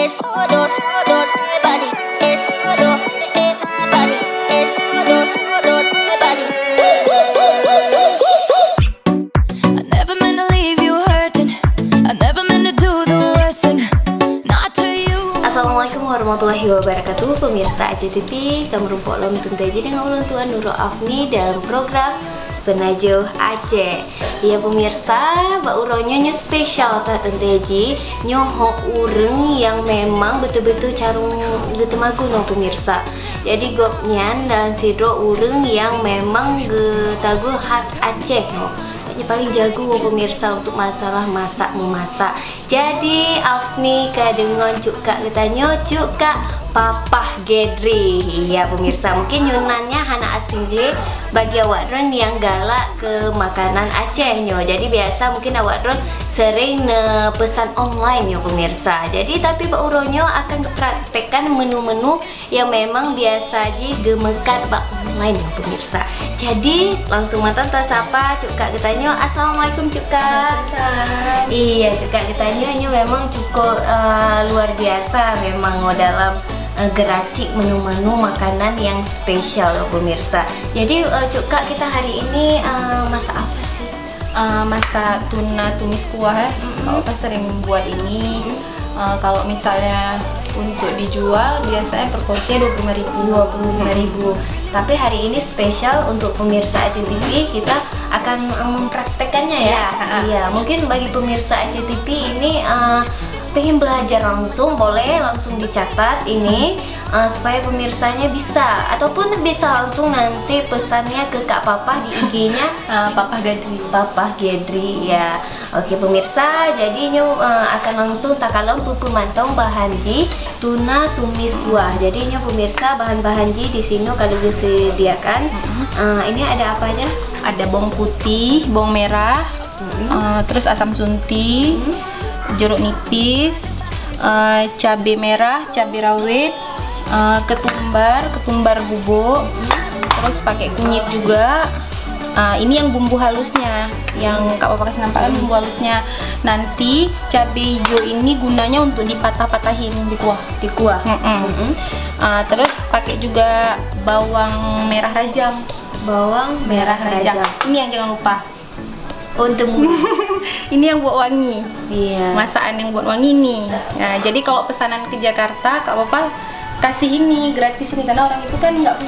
Assalamualaikum warahmatullahi wabarakatuh. Pemirsa ACTV, kamu rumput lom tuntaji dengan ulang Tuan Nurul Afni dalam program Penajuh Aceh. Ya pemirsa, bauronyonya spesial tak tuntaji nyohok ureng yang memang betul-betul carung getemagu no pemirsa. Jadi gopnyan dan sidro ureng yang memang getagu khas Aceh no. Paling jago pemirsa untuk masalah masak memasak. Jadi Afni dengan cuka katanya cuka Papah Gedri. Iya pemirsa, mungkin Yunannya hana asing bagi awak dron yang galak ke makanan Aceh nyo. Jadi biasa mungkin awak dron sering pesan online ya pemirsa. Jadi tapi Pak Uronyo akan praktekkan menu-menu yang memang biasa gemekat Pak online ya pemirsa. Jadi langsung mata sapa Cuka katanya. Assalamualaikum Cuka. Iya Cuka katanya memang cukup luar biasa memang dalam geracik menu-menu makanan yang spesial loh pemirsa. Jadi Cuka kita hari ini masak apa sih? Masak tuna tumis kuah ya. Kalau pas sering buat ini. Kalau misalnya untuk dijual biasanya per porsinya 25.000. Tapi hari ini spesial untuk pemirsa ACTV, kita akan mempraktekannya ya. Iya, mungkin bagi pemirsa ACTV ini pengen belajar langsung, boleh langsung dicatat ini supaya pemirsanya bisa, ataupun bisa langsung nanti pesannya ke Kak Papah di IG-nya Papah Gedri ya. Oke pemirsa, jadi nyu akan langsung takalom pupu mantong bahanji tuna tumis kuah. Jadi nyu pemirsa bahan-bahan di sini kalau disediakan. Ini ada apa aja? Ada bawang putih, bawang merah, terus asam sunti, jeruk nipis, cabai merah, cabai rawit, ketumbar bubuk, terus pakai kunyit juga. Ini yang bumbu halusnya, yang Kak Papa kasih nampakkan bumbu halusnya. Nanti cabai hijau ini gunanya untuk dipatah-patahin di kuah. Terus pakai juga bawang merah rajang. Ini yang jangan lupa. Untuk ini yang buat wangi. Iya. Masakan yang buat wangi nih. Nah, jadi kalau pesanan ke Jakarta, Kak Papa kasih ini gratis ini karena orang itu kan nggak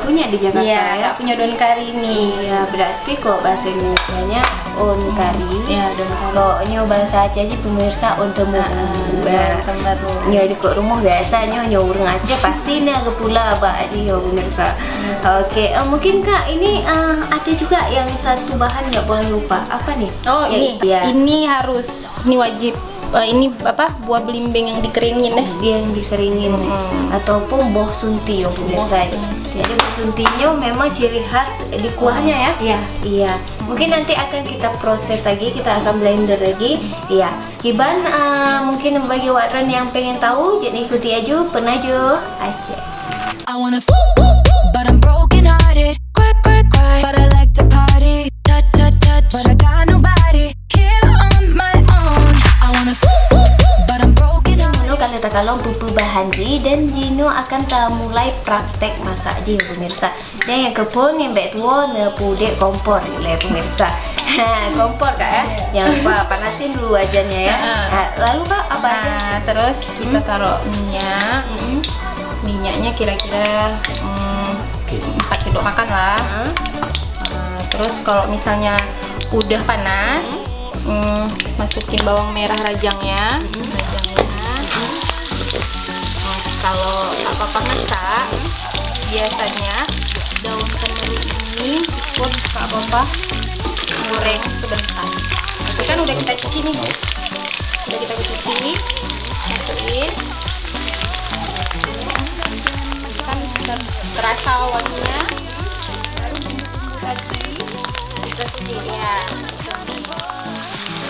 punya di Jakarta ya. Nggak punya daun kari ini. Iya, berarti kok bahasa Indonesianya on kari. Ya, daun kari. Kok nyo bahasa Aceh aja pemirsa on temu. Nyo di kok rumah biasanya nyo urang Aceh pasti nih ke pula bak yo pemirsa. Oke, mungkin Kak ini ada juga yang satu bahan nggak boleh lupa. Apa nih? Oh, ya, ini harus, ini wajib. Ini apa, buah belimbing yang dikeringin yang dikeringin ataupun boh sunti ya pemirsa. Jadi boh suntinya memang ciri khas di kuahnya ya. Iya. Mungkin nanti akan kita proses lagi, kita akan blender lagi. Iya. Hiban mungkin bagi waran yang pengen tahu, jadi ikuti aja Penajuh Aceh. I wanna but I'm broken hearted. Cry, but I like to party. Touch, but I got nobody here on my own. I wanna but I'm broken hearted. Kalau takalong pupu bahanji dan Jino akan mulai praktek masak ji pemirsa. Dan yang kepon yang bet tua pudek kompor ya pemirsa. Kompor Kak ya. Jangan lupa panasin dulu wajannya ya. Lalu Kak apa aja? Terus kita taruh minyak. Minyaknya kira-kira 4 sendok makan lah. Terus kalau misalnya udah panas, masukin bawang merah rajangnya. Kalau apa masak, biasanya daun kementerian ini ikut Kak Papa goreng sebentar. Itu kan udah kita cuci nih, masukin, kan terasa wanginya. Baru bumbu tadi ya.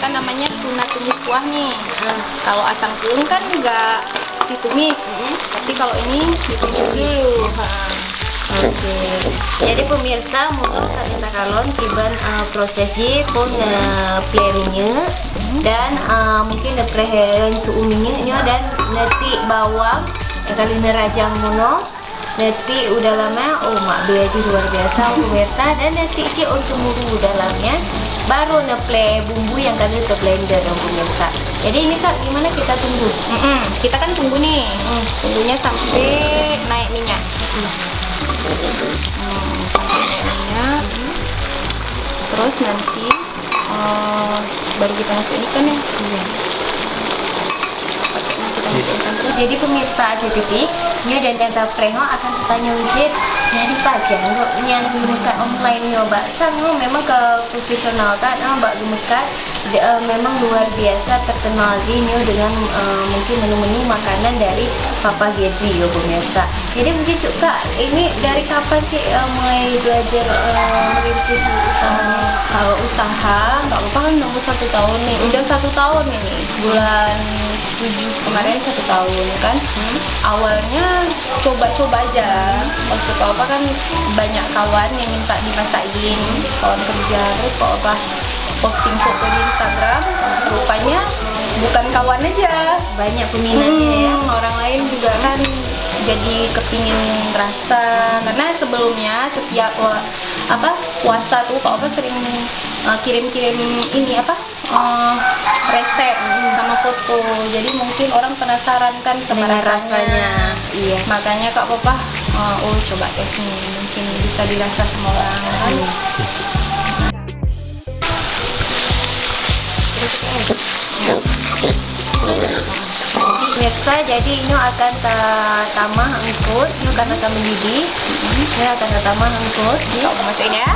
Kan namanya tuna tumis kuah nih. Kalau asam kuning kan nggak ditumis, tapi kalau ini ditumis dulu. Oke. Jadi pemirsa mungkin kita kalon tiban proses di pun play-nya dan mungkin prehen suhu minyaknya dan nanti bawang yang kali nerajang muno. Nanti udah lama, oh mak beji luar biasa pemirsa, dan nanti ci untuk bumbu dalamnya baru ngeplay bumbu yang kali ke blender dong pemirsa. Jadi ini kak gimana kita tunggu? Kita kan tunggu nih, tunggunya sampai naik minyak. Sampai naik minyak. Terus nanti baru kita masuk ikan ya. Jadi pemirsa AJTV nya dan data preho akan bertanya wujud nyari pajang kok yang gunakan online yo mbak sang memang ke profesional kan mbak gunakan memang luar biasa terkenal ini dengan mungkin menu-menu makanan dari Papa Gedri yo pemirsa. Jadi mungkin Kak, ini dari kapan sih mulai belajar merintis usahanya? Kalau usaha nggak apa kan nunggu 1 tahun nih, udah 1 tahun ini bulan 7 kemarin 1 tahun kan. Awalnya coba-coba aja, maksud apa kan banyak kawan yang minta dimasakin, kawan kerja, terus kok apa posting foto di Instagram, rupanya bukan kawan aja, banyak peminatnya ya. Orang lain juga kan jadi kepingin rasa, karena sebelumnya setiap puasa tuh kok apa sering kirim-kirim ini resep sama foto, jadi mungkin orang penasaran kan sama rasanya. Iya. Makanya Kak Papa coba tes nih, mungkin bisa dirasa sama orang kan. Pemirsa, jadi ini akan tambah angkut, ini akan mendidih, ini akan tambah angkut. Kau masukin ya.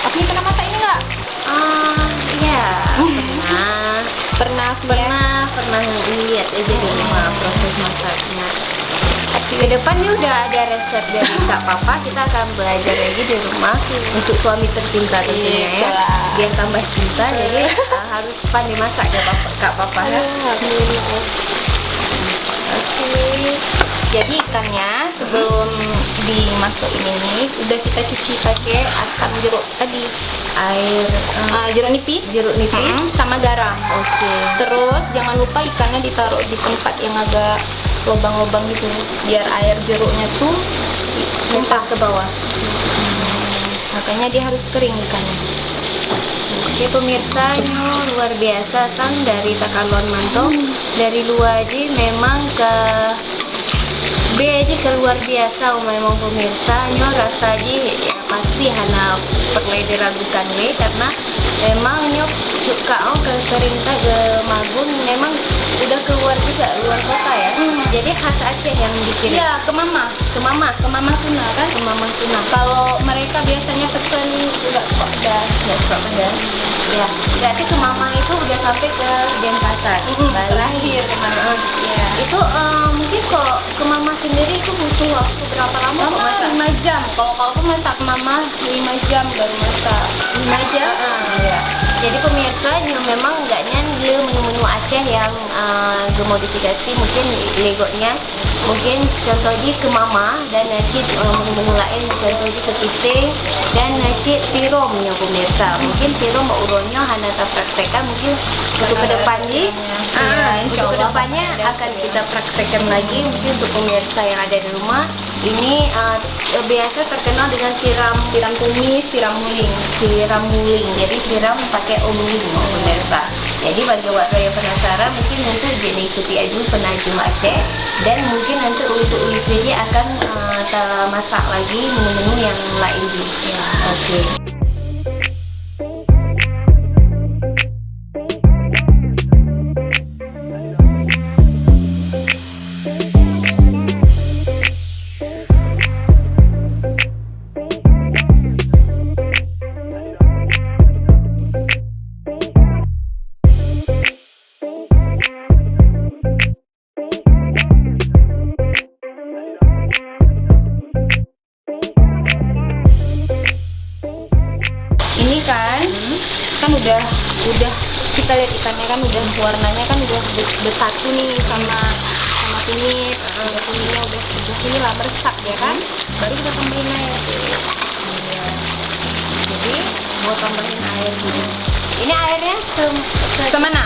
Aku pernah masak ini nggak? Iya. Pernah lihat aja di rumah proses masaknya. Ke depannya udah ada resep dari Kak Papa, kita akan belajar lagi di rumah untuk suami tercinta tentunya ya, biar tambah cinta. Jadi harus pandai masak ya Kak Papa ya. Oke. Jadi ikannya sebelum dimasukin ini udah kita cuci pakai asam jeruk tadi, jeruk nipis, sama garam. Oke. Terus jangan lupa ikannya ditaruh di tempat yang agak lubang-lubang gitu, biar air jeruknya tuh Nempas ke bawah. Makanya dia harus kering ikannya. Oke pemirsa, ini luar biasa sang dari Takalon Mantong. Dari luar aja memang ke B aja ke luar biasa memang pemirsa. Nyo rasa aja ya pasti hanya perlu diragukan karena memang nyo suka sering ke Magun, memang udah keluar juga luar kota ya. Jadi khas Aceh yang dikirim. Iya, ke mama tuna kan. Ke Mama Tuna. Kalau mereka biasanya pesen nggak pedas. Ya, berarti ke Mama itu udah sampai ke Denpasar. Terakhir kemarin. Ya. Itu mungkin kok ke Mama sendiri itu butuh waktu berapa lama? Mama 5 jam. Kalau aku masak Mama 5 jam baru masak. 5 jam? Iya. Jadi pemirsa ini memang enggaknya menu-menu Aceh yang dimodifikasi, mungkin legotnya mungkin contohnya ke Mama dan nanti menu-menu lain contohnya ke piting dan nanti tiromnya pemirsa. Mungkin tirom mbak uronya hanya kita praktekkan, mungkin untuk kedepannya untuk kedepannya akan kita praktekkan lagi mungkin untuk pemirsa yang ada di rumah. Ini biasa terkenal dengan tiram tumis, tiram muling. Jadi tiram pakai omuling pemirsa. Jadi bagi warga yang penasaran mungkin nanti jadi ikuti aja penajam Aceh, dan mungkin nanti untuk ini akan kita masak lagi menu-menu yang lain juga. Oke. Kan udah kita lihat ikannya kan udah warnanya kan udah bersatu nih sama kunyit. Udah kunyitnya udah inilah meresap ya kan. Baru kita tambahin air. Iya. Jadi Mau tambahin air dulu. Ini airnya semana?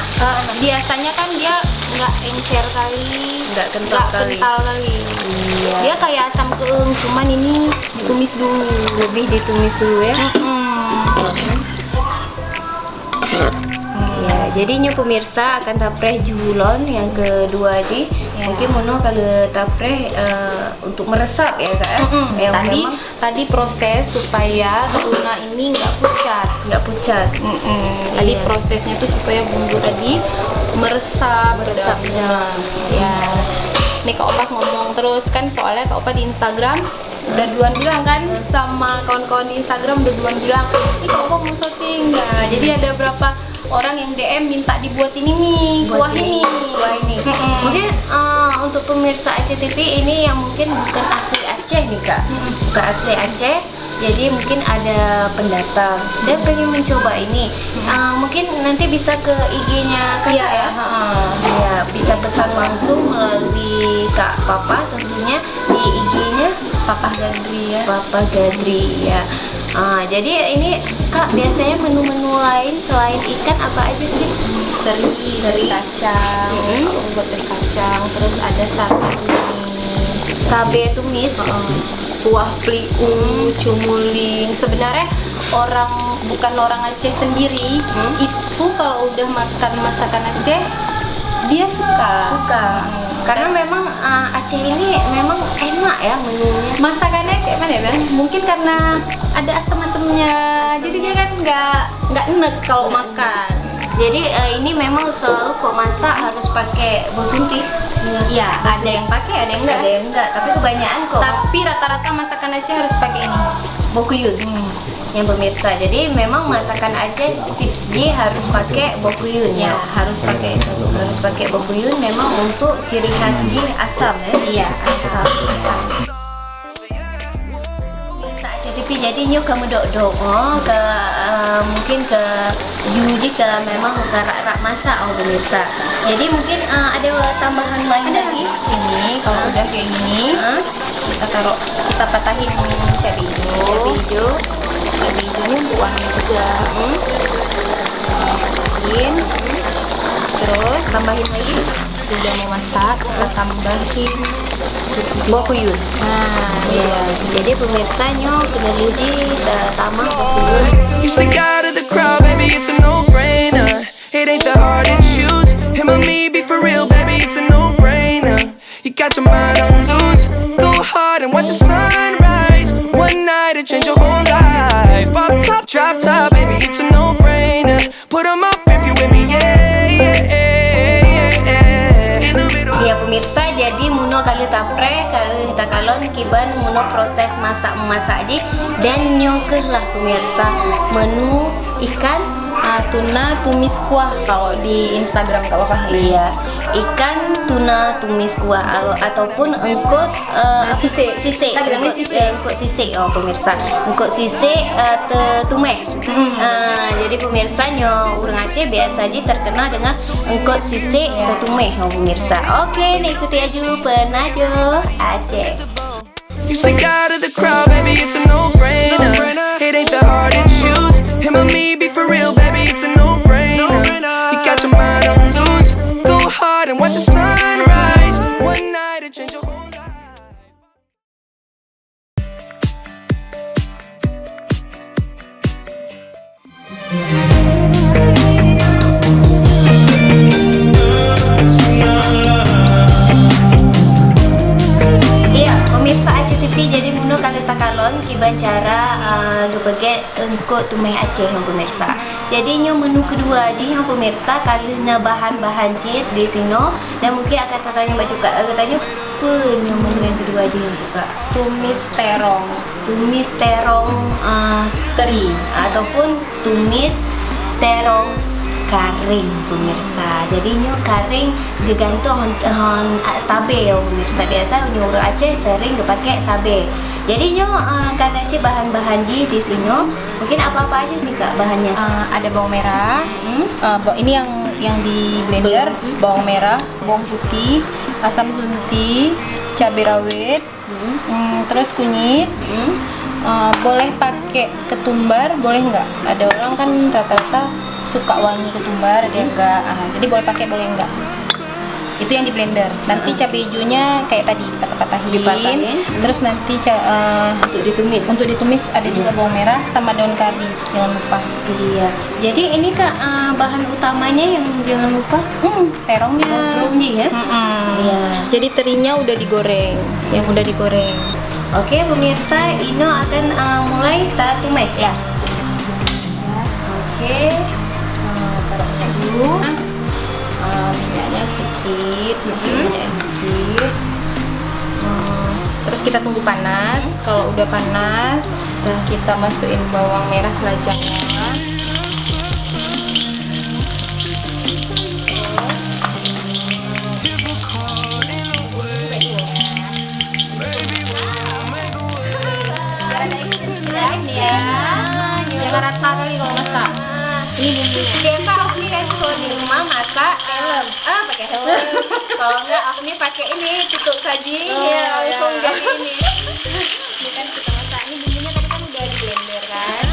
Biasanya kan dia nggak encer kali, Nggak kental kali. Iya. Dia kayak asam keung, cuman ini ditumis dulu. Lebih ditumis dulu ya. Ya, jadinya pemirsa akan tapreh julon yang kedua ji. Ya. Mungkin Mono kalau tapreh untuk meresap ya kak. Yang memang Tadi proses supaya tuna ini nggak pucat. nggak pucat. Tadi Iya. prosesnya tuh supaya bumbu tadi meresap ke dalam. Ya. Nih Kak Opa ngomong terus kan, soalnya Kak Opa di Instagram udah duluan bilang kan sama kawan-kawan di Instagram, udah duluan bilang, "Ih Kak Opa mau syuting." Nah, jadi ada berapa orang yang DM minta dibuatin ini, kuah ini. Mungkin untuk pemirsa Aceh TV ini yang mungkin bukan asli Aceh nih kak, bukan asli Aceh. Jadi mungkin ada pendatang dan pengen mencoba ini. Mungkin nanti bisa ke IG-nya kakak Iya, ya. Ya, bisa pesan langsung melalui Kak Papa tentunya di IG-nya Papa Gadri ya. Papa Gadri ya. Jadi ini kak biasanya menu-menu lain selain ikan apa aja sih? Teri kacang, kalau buat teri kacang, terus ada sapi tumis, Sabe tumis. kuah pliu, cumuling. Sebenarnya bukan orang Aceh sendiri itu kalau udah makan masakan Aceh dia suka. Karena memang Aceh ini memang enak ya menunya. Masakannya kayak mana ya Bang? Mungkin karena ada asam-asamnya, jadi dia kan nggak enek kalau makan. Jadi ini memang selalu kok masak harus pakai bosunti. Iya, ada yang pakai, ada yang enggak. Ada yang enggak, tapi kebanyakan kok Tapi rata-rata masakan Aceh harus pakai ini. bokuyun. Yang pemirsa. Jadi memang masakan Aceh tips dia harus pakai bokuyun Ya, ya. harus pakai itu. Harus pakai bokuyun memang untuk ciri khas dia asam ya. Iya, asam. Pemirsa Aceh TV jadi nyu kamu dok ke mungkin ke juji ke memang ke rak masak pemirsa. Jadi mungkin ada tambahan lain lagi. Ini kalau udah kayak gini, kita patahin cabai hijau. Cabai hijaunya buahnya juga. Patahin. Terus Tambahin lagi udah mau masak, kita tambahin bokuyun. Nah, Iya. Jadi pemirsa nyu kena juji tambah bokuyun. You stick out of the crowd, baby, it's a no-brainer. It ain't that hard to choose. Him or me, be for real, baby, it's a no-brainer. You got your mind on loose. Go hard and watch the sunrise. One night, it change your whole life. Pop top, drop top, baby, it's a no-brainer. Put 'em up if you with me, yeah. In the middle. Ya pemirsa, jadi Muno kali tapreh kali takalon kiban Muno proses masak aja dan nyoker lah pemirsa menu ikan tuna tumis kuah kalau di Instagram Kak Papa. iya ikan tuna tumis kuah ataupun engkut Sisik. sisik Saya bilangnya sisik. engkut sisik pemirsa engkut sisik tumeh. Jadi pemirsa nyo urang Aceh biasa aja terkenal dengan engkut sisik tumeh pemirsa. Oke, nih ikuti aja Penajo Aceh. You stick out of the crowd, baby, it's a no-brainer. It ain't that hard to choose. Him or me, be for real, baby, it's a no-brainer. You got your mind on loose. Go hard and watch the sunrise. One night, it change your whole life. Iya, pemirsa Aceh TV jadi Muno kali takalon kiban cara gebege engkut tumeh Aceh yang pemirsa. Jadi nyo menu kedua aja yang pemirsa kali na bahan-bahan cit di sino dan mungkin akan katanya mbak juga katanya nyo menu yang kedua aja yang juga Tumis terong teri ataupun tumis terong karing pemirsa. Jadi nyo karing digantung hon tabe ya pemirsa. Biasa nyo orang Aceh sering dipakai sabe. Jadi nyo kan Aceh bahan-bahan di sini mungkin apa-apa aja nih kak bahannya. ada bawang merah. Ini yang di blender, bawang merah, bawang putih, asam sunti, cabai rawit, terus kunyit. Boleh pakai ketumbar, boleh nggak? Ada orang kan rata-rata suka wangi ketumbar, ada yang enggak. Jadi boleh pakai, boleh enggak. Itu yang di blender. Nanti cabai hijaunya kayak tadi dipatahin. Terus nanti Untuk ditumis. untuk ditumis ada juga bawang merah sama daun kari, jangan lupa. Iya. Jadi ini Kak, bahan utamanya yang jangan lupa Terongnya. terongnya ya. Iya. Jadi terinya udah digoreng, yang udah digoreng. Oke pemirsa, Ino akan mulai tumis ya. Oke. Taruh dulu. Minyaknya sedikit, minyaknya sedikit. Terus kita tunggu panas. Kalau udah panas, kita masukin bawang merah rajangnya. Jangan rata kali kalau masak. Ini bumbunya. Biasa Afni kan kalau di rumah masak pakai helm. Kalau enggak Afni pakai ini tutup saji ya, langsung jadi ini. Ini kan kita masak. Ini bumbunya tadi kan udah di blender kan.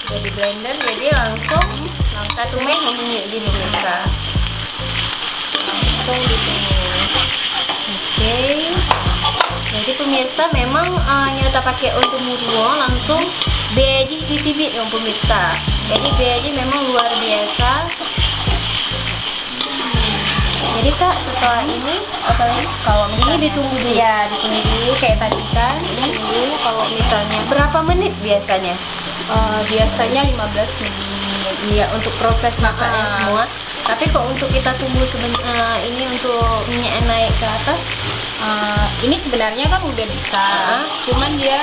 Udah di blender jadi langsung kita tumis gini pemirsa. Langsung ditumis. Oke. Jadi pemirsa memang nyata pakai untuk muruo langsung beji ditibit yang pemirsa. Jadi beji memang luar biasa. Jadi Kak, setelah ini apa lagi? Kalau Ini ditunggu dulu. ya ditunggu dulu kayak tadi kan. Tunggu kalau misalnya Berapa menit biasanya? biasanya 15 menit. Iya, untuk proses masaknya semua. Tapi kok untuk kita tunggu ini untuk minyak naik ke atas? Ini sebenarnya kan udah bisa, cuman dia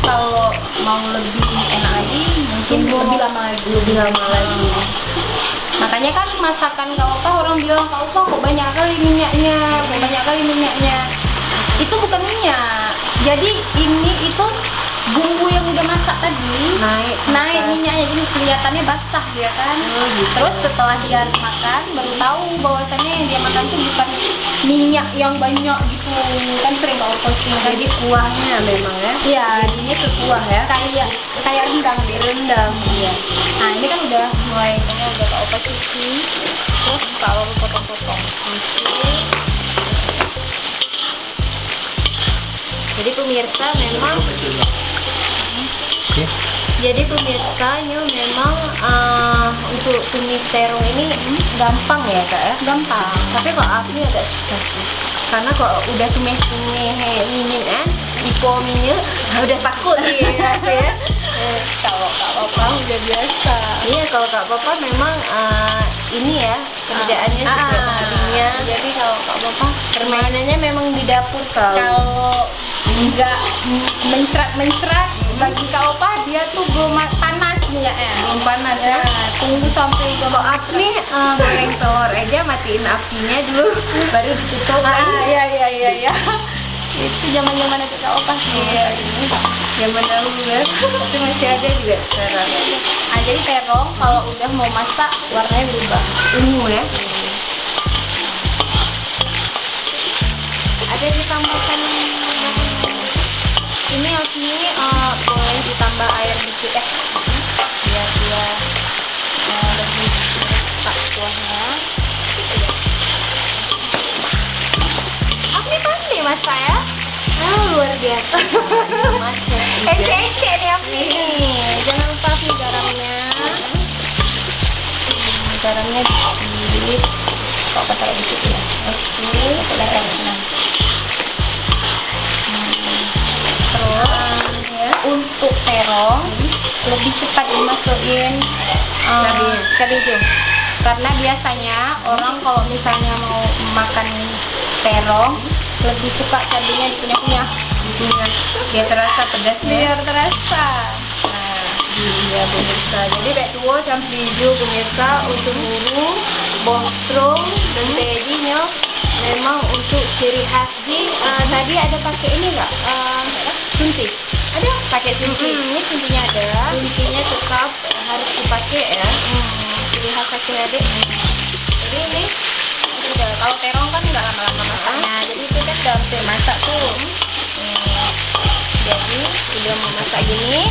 kalau mau lebih enak lagi mungkin lebih lama lagi. Makanya kan masakan Kak Opa orang bilang, Kak Opa kok banyak kali minyaknya, itu bukan minyak. Jadi itu bumbu yang udah masak tadi naik minyaknya, jadi kelihatannya basah dia kan. Terus setelah dia makan baru tahu bahwasannya yang dia makan tuh bukan minyak yang banyak gitu kan, sering Kak Opa posting kan. Jadi kuahnya memang ya? Iya, ini ke kuah ya, kayak rendang deh, rendang. Iya. Nah ini kan udah mulai, udah Kak Opa cuci, terus kalau potong-potong. Jadi pemirsa memang Jadi pemirsanya memang untuk tumis terong ini gampang ya Kak ya? Gampang. Tapi kok aku agak susah sih. Karena kok udah tumis minyak kan, ipo minyak, udah takut nih ya. Kalau Kak Papa udah biasa. Iya, kalau Kak Papa memang ini ya kerjaannya sepertinya. Jadi kalau Kak Papa Permainannya memang di dapur kalau nggak mencrat bagi Kak Opa dia tuh belum panas minyaknya. belum panas ya. Tunggu sampai Kalau aku nih goreng telur aja matiin apinya dulu baru ditutup kan. Iya. Itu zaman-zaman itu Kak Opa sih. Zaman dahulu ya. Tapi masih ada juga sekarang. Jadi terong kalau udah mau masak warnanya berubah. Ungu ya. Ada ditambahkan Ini boleh ditambah air dikit ya, biar dia lebih meresap kuahnya. Gitu ya. Aku nih pandai masak ya. luar biasa. Macet. Ece nih aku nih. Jangan lupa nih garamnya. Garamnya dikit. Kok taruh dikit ya? Oke, kita senang. Terus untuk terong lebih cepat dimasukin cabai hijau, karena biasanya orang kalau misalnya mau makan terong lebih suka cabainya dikunyah-kunyah, Biar terasa pedasnya. biar terasa. Iya pemirsa. Jadi baik tua campur hijau pemirsa untuk bumbu, bosrong dan tejinya memang untuk ciri khas di tadi ada pakai ini nggak? Suntik. Ada pakai suntik. Ini kuncinya ada. Kuncinya tetap harus dipakai ya. Ciri khas kaki adik. Jadi ini Kalau terong kan nggak lama-lama masaknya, jadi itu kan udah hampir masak tuh. Jadi udah mau masak gini,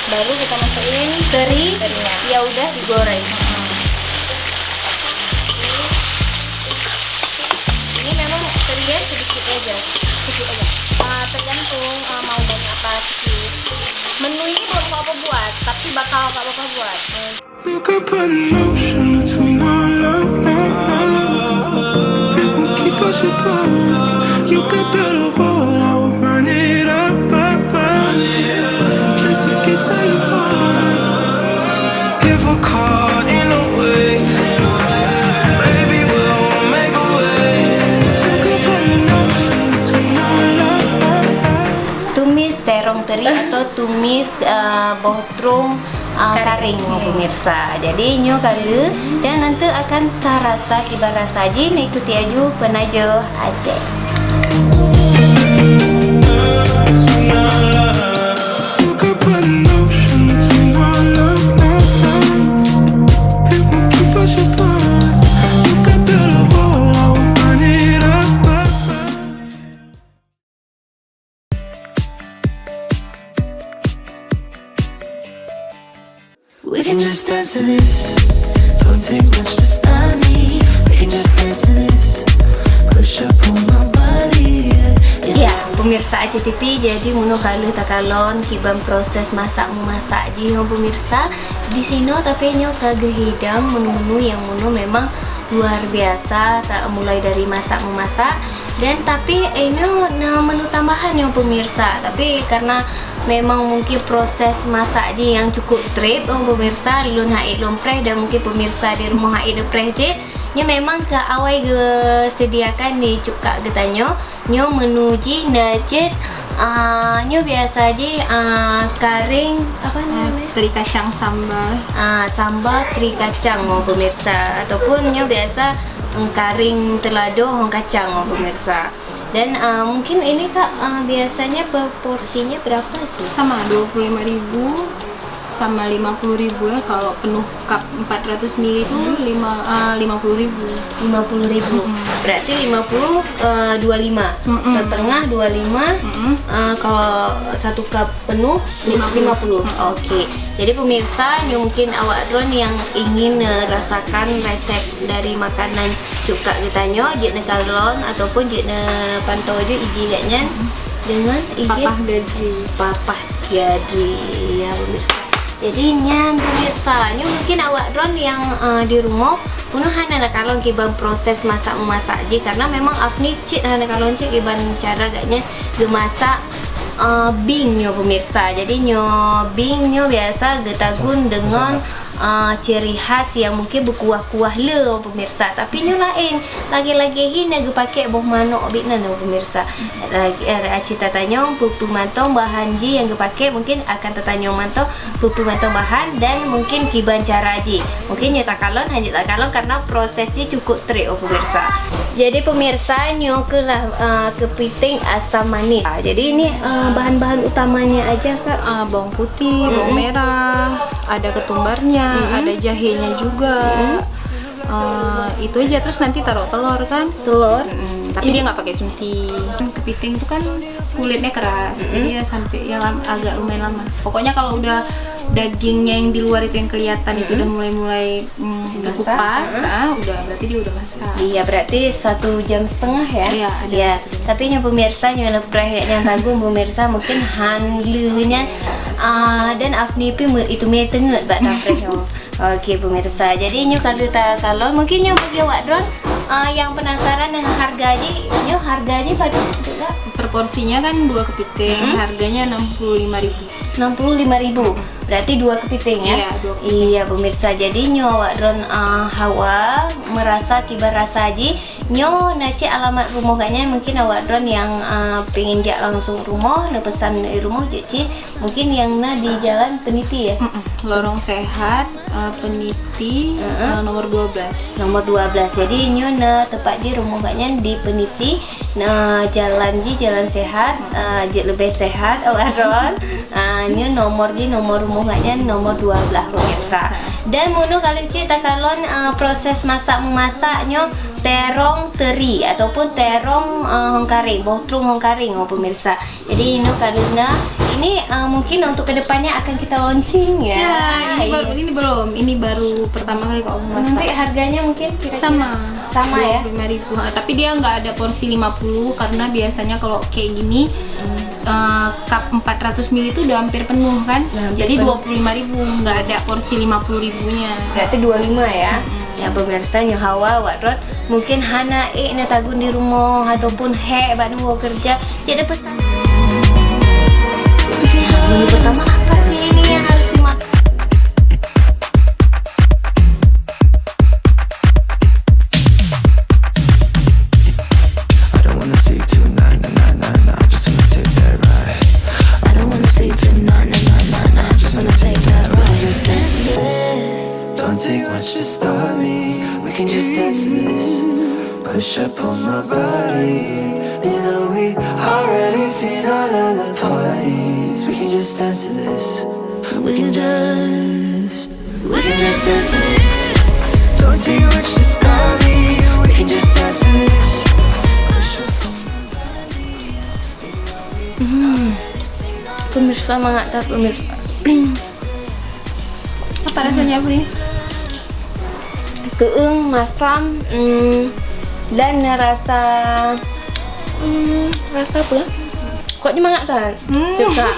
baru kita masukin terinya. Ya udah digoreng. Ini memang terinya sedikit aja. Tergantung mau banyak apa sedikit. Menu ini belum apa buat, tapi bakal buat. You could put an ocean between our love, love, love. It won't keep us apart. You could build a wall, I would run it up, up, up. Just to get to your heart. If we're caught in a wave, baby, we'll make a way. You could put an ocean between our love, love, love. Tumis terong teri atau tumis bohtrung kering pemirsa. Jadi nyo kali dan nanti akan terasa kibar rasa ji ikuti aju penajo Aceh. You could put an ocean between our love, love, love. It won't keep us apart. You could build a wall, I would run it up, up, up. We can just dance to this. Don't take much to stop me. We can just dance to this. Push up on my body. Ya, pemirsa Aceh TV, jadi munu kalu takalon hibam proses masak memasak ji pemirsa di sini tapi nyo kagak hidang menu-menu yang munu memang luar biasa, tak mulai dari masak memasak dan tapi ini menu tambahan yang pemirsa, tapi karena memang mungkin proses masak ji yang cukup trip pemirsa lun haid lompreh dan mungkin pemirsa di rumah haid lompreh je nyo memang ke awal ge sediakan di cukak getanyo nyo menuji najet nyo biasa je karing apa namanya Teri kacang sambal. sambal teri kacang pemirsa ataupun nyo biasa karing telado hong kacang pemirsa. Dan mungkin ini Kak biasanya porsinya berapa sih? Sama 25.000 sama 50.000 ya. Kalau penuh cup 400 ml itu 50.000. 50.000. Berarti 50 25. Setengah 25. Kalau satu cup penuh 50. Oke. Jadi pemirsa, mungkin awak drone yang ingin rasakan resep dari makanan cukak getanyo, jik nekalon ataupun jik pantau aja ijilnya dengan izin papah gaji ya pemirsa. Jadi nyan pemirsa, mungkin awak drone yang di rumah punuh hana kalon kiban proses masak memasak je karena memang Afni cik hana kalon cik kiban cara gaknya gemasak bing nyo pemirsa. Jadi nyo bing nyo biasa getagun dengan ciri khas yang mungkin berkuah-kuah le pemirsa, tapi nyo lain lagi-lagi hina ge pakai boh manok bikna no pemirsa. Lagi cita tanyong pupu mantong bahan ji yang ge pakai mungkin akan tetanyong mantong pupu mantong bahan dan mungkin kiban cara ji. Mungkin nyo takalon hanya takalon karena prosesnya cukup trik pemirsa. Jadi pemirsa nyo kepiting asam manis. Jadi ini bahan-bahan utamanya aja Kak. Bawang putih, bawang merah, ada ketumbarnya, ada jahenya juga. Itu aja, terus nanti taruh telur kan? Telur. Tapi dia nggak pakai suntik. Kepiting itu kan kulitnya keras, jadi ya sampai ya agak lumayan lama. Pokoknya kalau udah dagingnya yang di luar itu yang kelihatan itu udah mulai kupas, udah berarti dia udah masak. Iya, berarti 1,5 jam ya. Iya, ada. Ya, tapi yang pemirsa yang lepreh yang tagung pemirsa mungkin handlunya dan Afni itu metenget tak fresh. Oke pemirsa, jadi nyo kalau mungkin nyo bagi awak drone yang penasaran dengan harganya, nyo harganya pada juga Per porsinya kan 2 kepiting, harganya 65.000. 65.000. Berarti 2 kepiting ya? Iya, 2 kepiting. Iya pemirsa, jadi nyo awak drone Hawa merasa kibar rasa ji nyo naci alamat rumah kayaknya mungkin awak drone yang pengen jak langsung rumah pesan di rumah jadi mungkin yang di jalan Peniti ya? Lorong Sehat, Peniti, nomor 12. Nomor 12. Jadi nyo tepat di rumah kayaknya di Peniti jalan Jalan Sehat, lebih sehat awak drone nya nomor rumahnya nomor 12 pemirsa. Dan munu kalau kita kalon proses memasaknya terong teri ataupun terong hongkaring, botrum hongkaring pemirsa. Jadi ini mungkin untuk kedepannya akan kita launching ya. Ini baru pertama kali kok masak. Nanti harganya mungkin kira-kira sama ya. 25.000. Tapi dia nggak ada porsi 50 karena biasanya kalau kayak gini cup 400 ml itu udah hampir penuh kan. Jadi 25.000, nggak ada porsi 50.000-nya. Berarti 25 ya. Ya pemirsa nyawa wadrot mungkin hana tagun di rumah ataupun baru kerja. Jadi pesan. Menu pertama apa sih ini yang harus dimakan? Push up on my body. You know we already seen all of the parties. We can just dance to this. We can just dance to this. Don't take much to stop me. We can just dance to this. Push up on my body. Pemirsa mengatakan pemirsa. Apa rasanya ini? Keung, masam, dan rasa apa? Kok nyemangat kan? Juga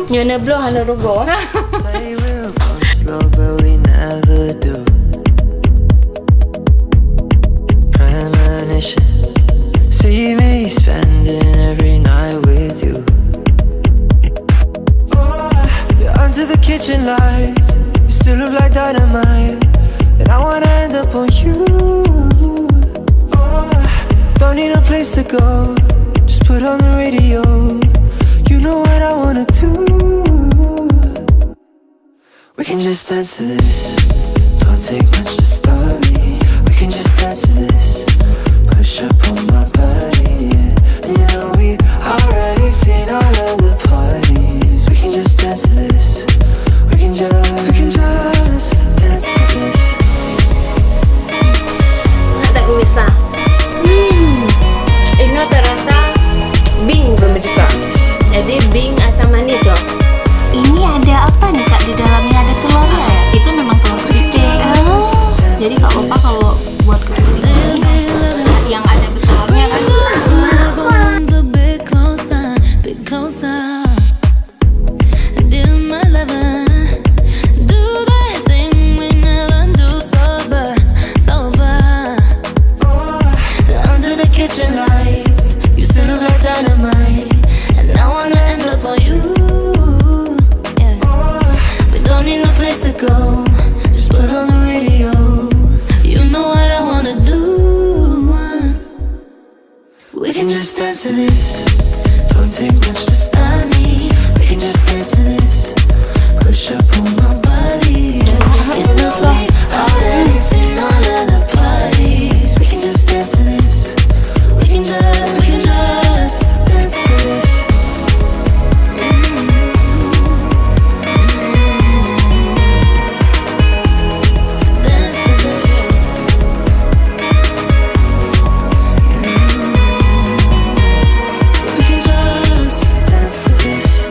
nyona blow hana rogo. Say we'll go slow, but we never do. Premonition. See me spending every night with you. Oh, you're under the kitchen lights. You still look like dynamite. And I wanna end up on you. Oh, don't need a place to go. Just put on the radio. You know what I wanna do. We can just dance to this. Don't take much to stop me. We can just dance to this. Push up on my body. And you know we already seen all of the parties. We can just dance to this. We can just dance to this. Pemirsa, ini terasa bing pemirsa. Jadi bing asam manis loh. Ini ada apa nih kak di dalamnya? Ada telurnya ya? Itu memang telur kepiting. Jadi nggak apa-apa kalau buat kepiting yang ada telurnya kan. We can just dance to this. Don't take much to stop me. We can just dance to this. Push up on my body. You know we already seen all of the parties. We can just dance to this. We can just dance to this. Dance to this. We can just dance to this.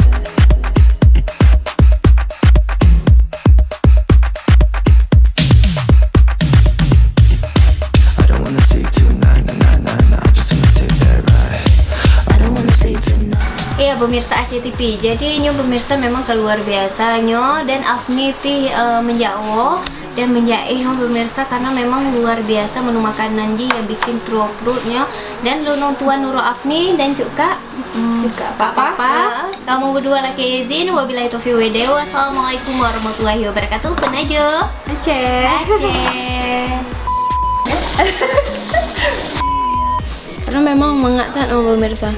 I don't wanna see tonight, I'm just gonna take that ride. I don't wanna stay tonight. Iya pemirsa ACTV. Jadi nyo pemirsa memang keluar biasa nyo dan Afni pi menjauh dan menjaih pemirsa karena memang luar biasa menu makanan yang bikin truok perutnya dan lunong tuan Nuro Afni dan juga Papa. Kamu berdua laki izin. Wabillahi taufiq wal hidayah. Wassalamualaikum warahmatullahi wabarakatuh. Penajo Aceh. Karena memang mengatakan pemirsa